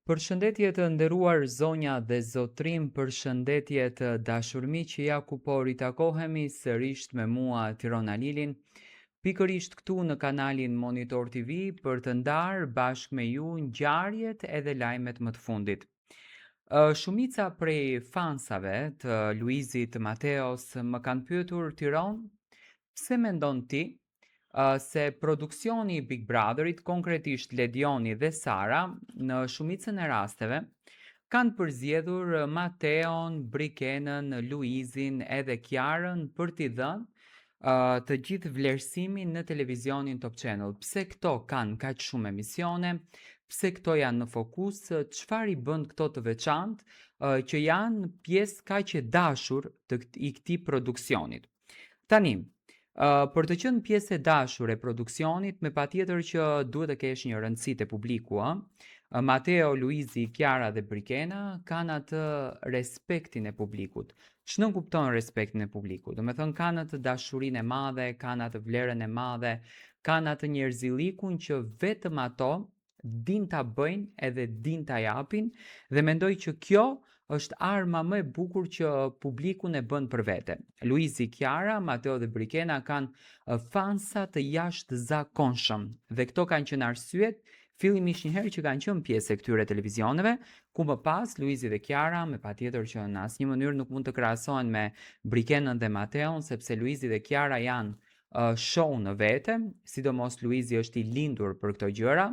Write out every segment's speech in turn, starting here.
Përshëndetje të nderuar zonja dhe zotrim, përshëndetje të dashur miq, ja ku po ritakohemi sërish me mua Tirona Lilin, pikërisht këtu në kanalin Monitor TV për të ndarë bashkë me ju ngjarjet edhe lajmet më të fundit. Shumica prej fansave të Luizit Mateos më kanë pyetur Tiron, pse mendon ti se produksioni i Big Brotherit, konkretisht Ledioni dhe Sara, në shumicën e rasteve, kanë përzgjedhur Mateon, Brikenën, Luizin edhe Kiarën për t'i dhënë të gjithë vlerësimin në televizionin Top Channel. Pse këto kanë kaq shumë emisione, pse këto janë në fokus, çfarë i bën këto të veçantë që janë pjesë kaq e dashur i këtij produksionit. Tani, për të qenë pjesë e dashur e produksionit, me patjetër që duhet të kesh një rëndësi te publiku, Mateo, Luizi, Chiara dhe Brikena kanë atë respektin e publikut. Ç'në kupton respektin e publikut? Do me thënë kanë atë dashurinë e madhe, kanë atë vlerën e madhe, kanë atë njerëzillikun që vetëm ato din ta bëjnë edhe din ta japin dhe mendoj që kjo është arma më e bukur që publiku ne bën për vete. Luizi, Chiara, Mateo dhe Brikena kanë fansa të jashtëzakonshëm dhe këto kanë qenë arsyet fillimisht një herë që kanë qenë pjesë e këtyre televizioneve, ku më pas Luizi dhe Chiara me patjetër që në asnjë mënyrë nuk mund të krahasohen me Brikenën dhe Mateon, sepse Luizi dhe Chiara janë show në vete, sidomos Luizi është i lindur për këto gjëra.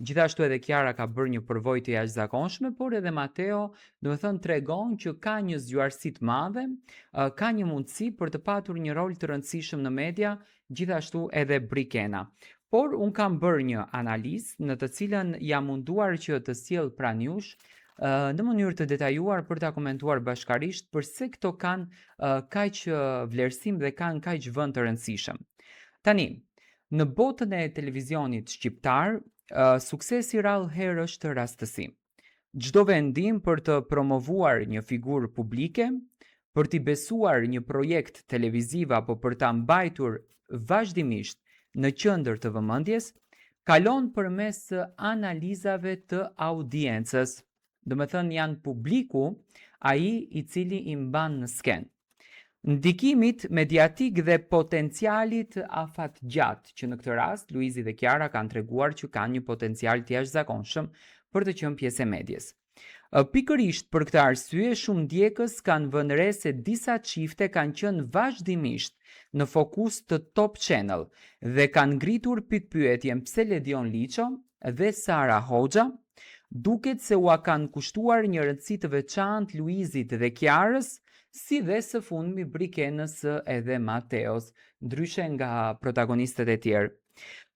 Gjithashtu edhe Chiara ka bërë një përvojë të jashtëzakonshme, por edhe Mateo, do të thënë, tregon që ka një zgjuarsi të madhe, ka një mundësi për të patur një rol të rëndësishëm në media, gjithashtu edhe Brikena. Por un kam bërë një analizë në të cilën jam munduar që të sjell pranë jush në mënyrë të detajuar për ta komentuar bashkarisht përse këto kanë kaq vlerësim dhe kanë kaq vend të rëndësishëm. Tani, në botën e televizionit shqiptar, suksesi rrallë herë është rastësi. Çdo vendim për të promovuar një figurë publike, për t'i besuar një projekt televiziv apo për ta mbajtur vazhdimisht në qendër të vëmendjes, kalon përmes analizave të audiencës. Do me thënë janë publiku ai i cili i mban në sken. Ndikimit mediatik dhe potencialit afatgjatë, që në këtë rast Luizi dhe Chiara kanë treguar që kanë një potencial të jashtëzakonshëm për të qenë pjesë e medjes. Pikërisht për këtë arsye, shumë ndjekës kanë vënë re se disa çifte kanë qenë vazhdimisht në fokus të Top Channel dhe kanë ngritur pikpyetjen pse Ledion Liço dhe Sara Hoxha duket se ua kanë kushtuar një rëndësi të veçantë Luizit dhe Chiarës, si dhe së fundmi Brikenës edhe Mateos, ndryshe nga protagonistët e tjerë.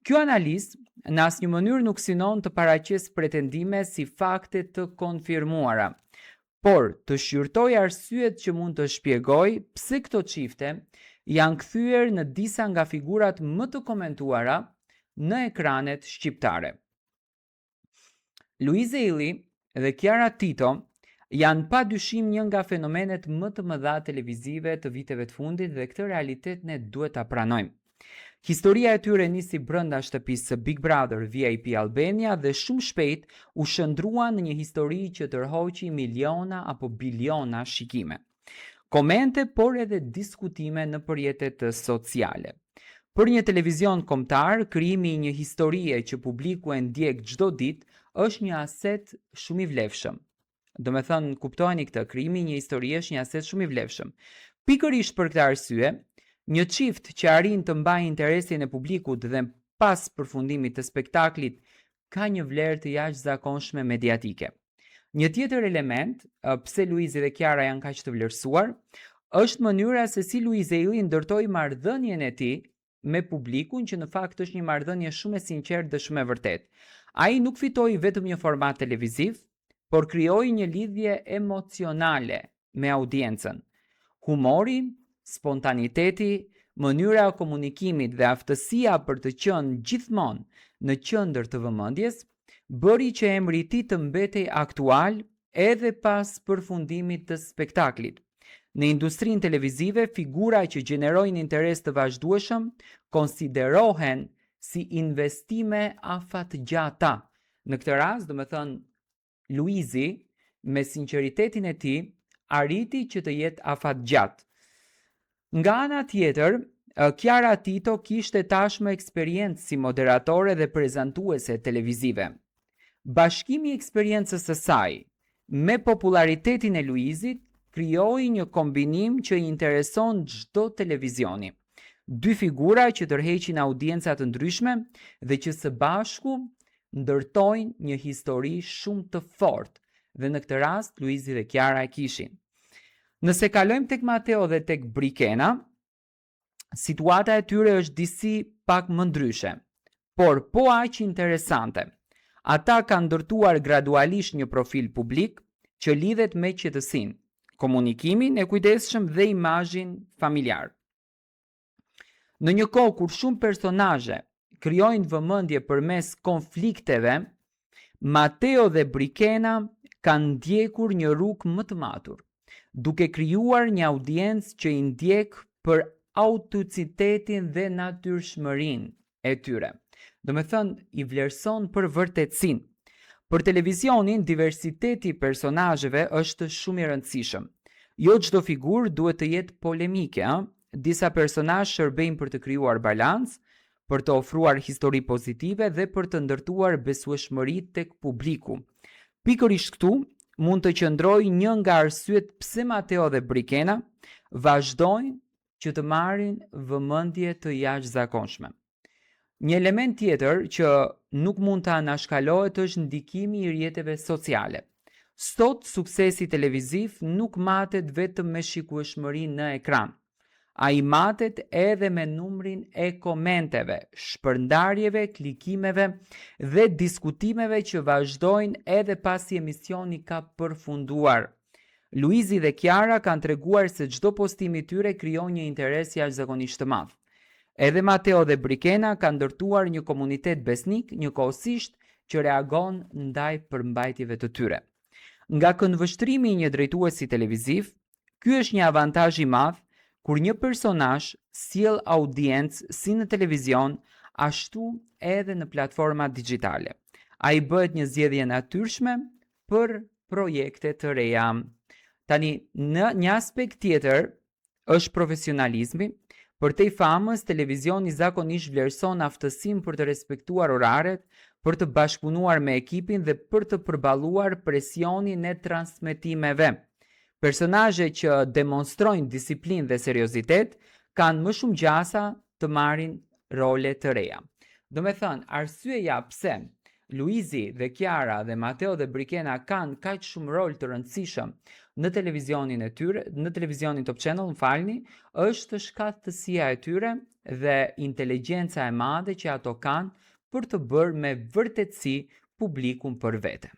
Kjo analizë në asnjë mënyrë nuk synon të paraqes pretendime si fakte të konfirmuara, por të shqyrtoj arsyet që mund të shpjegoj pse këto çifte janë kthyer në disa nga figurat më të komentuara në ekranet shqiptare. Luize Illi dhe Chiara Tito janë pa dyshim një nga fenomenet më të mëdha televizive të viteve të fundit dhe këtë realitet ne duhet ta pranojmë. Historia e tyre nisi brenda shtëpisë së Big Brother VIP Albania dhe shumë shpejt u shndrua në një histori që tërhoqi miliona apo biliona shikime. Komente, por edhe diskutime në përjetet sociale. Për një televizion kombëtar, krijimi i një historie që publiku e ndjek çdo ditë është një aset shumë i vlefshëm. Do me thënë, kuptojeni këtë, krijimi i një historie është një aset shumë i vlefshëm. Pikërisht për këtë arsye, një çift që arrin të mbajë interesin e publikut dhe pas përfundimit të spektaklit ka një vlerë të jashtëzakonshme mediatike. Një tjetër element, pse Luizi dhe Chiara janë kaq të vlerësuar, është mënyra se si Luizi Illi ndërtoi marrëdhënien e tij me publikun, që në fakt është një marrëdhënie shumë e sinqertë dhe shumë e vërtetë. Ai nuk fitoi vetëm një format televiziv, por krijoi një lidhje emocionale me audiencën. Humori, spontaniteti, mënyra e komunikimit dhe aftësia për të qenë gjithmonë në qendër të vëmendjes bëri që emri i tij të mbetej aktual edhe pas përfundimit të spektaklit. Në industrinë televizive, figura që gjenerojnë interes të vazhdueshëm konsiderohen si investime afatgjata. Në këtë rast, do me thënë, Luizi, me sinqeritetin e tij, arriti që të jetë afatgjatë. Nga ana tjetër, Chiara Tito kishte tashmë eksperiencë si moderatore dhe prezantuese televizive. Bashkimi i eksperiencës së saj me popularitetin e Luizit krijoi një kombinim që i intereson çdo televizioni. Dy figura që tërheqin audienca të ndryshme dhe që së bashku ndërtojnë një histori shumë të fortë, dhe në këtë rast Luizi dhe Chiara e kishin. Nëse kalojmë tek Mateo dhe tek Brikena, situata e tyre është disi pak më ndryshe, por po aq interesante. Ata kanë ndërtuar gradualisht një profil publik që lidhet me qetësinë, komunikimin e kujdesshëm dhe imazhin familjar. Në një kohë kur shumë personazhe krijojnë vëmendje përmes konflikteve, Mateo dhe Brikena kanë ndjekur një rrugë më të matur, duke krijuar një audiencë që i ndjek për autenticitetin dhe natyrshmërinë e tyre. Do me thënë, i vlerëson për vërtetësinë. Për televizionin, diversiteti i personazheve është shumë i rëndësishëm. Jo çdo figurë duhet të jetë polemike, Disa personazhe shërbejnë për të krijuar balancë, për të ofruar histori pozitive dhe për të ndërtuar besueshmëri tek publiku. Pikërisht këtu mund të qëndrojë një nga arsyet pse Mateo dhe Brikena vazhdojnë që të marrin vëmendje të jashtëzakonshme. Një element tjetër që nuk mund të anashkalohet është ndikimi i rrjeteve sociale. Sot suksesi televiziv nuk matet vetëm me shikueshmërinë në ekran. Ai matet edhe me numrin e komenteve, shpërndarjeve, klikimeve dhe diskutimeve që vazhdojnë edhe pasi emisioni ka përfunduar. Luizi dhe Chiara kanë treguar se çdo postim i tyre krijon një interes jashtëzakonisht të madh. Edhe Mateo dhe Brikena kanë ndërtuar një komunitet besnik njëkohësisht që reagon ndaj përmbajtjeve të tyre. Nga këndvështrimi i një drejtuesi televiziv, ky është një avantazh i madh kur një personazh sjell audiencë si në televizion, ashtu edhe në platforma digjitale. Ai bëhet një zgjedhje natyrshme për projekte të reja. Tani, në një aspekt tjetër është profesionalizmi. Për te famës, televizioni zakonisht vlerëson aftësinë për të respektuar oraret, për të bashkëpunuar me ekipin dhe për të përballuar presionin e transmetimeve. Personazhe që demonstrojnë disiplinë dhe seriozitet kanë më shumë gjasa të marrin role të reja. Do me thënë, arsyeja pse Luizi dhe Chiara dhe Mateo dhe Brikena kanë kaq shumë rol të rëndësishëm në televizionin e tyre, në televizionin Top Channel, është shkatësia e tyre dhe inteligjenca e madhe që ato kanë për të bërë me vërtetësi publikun për vete.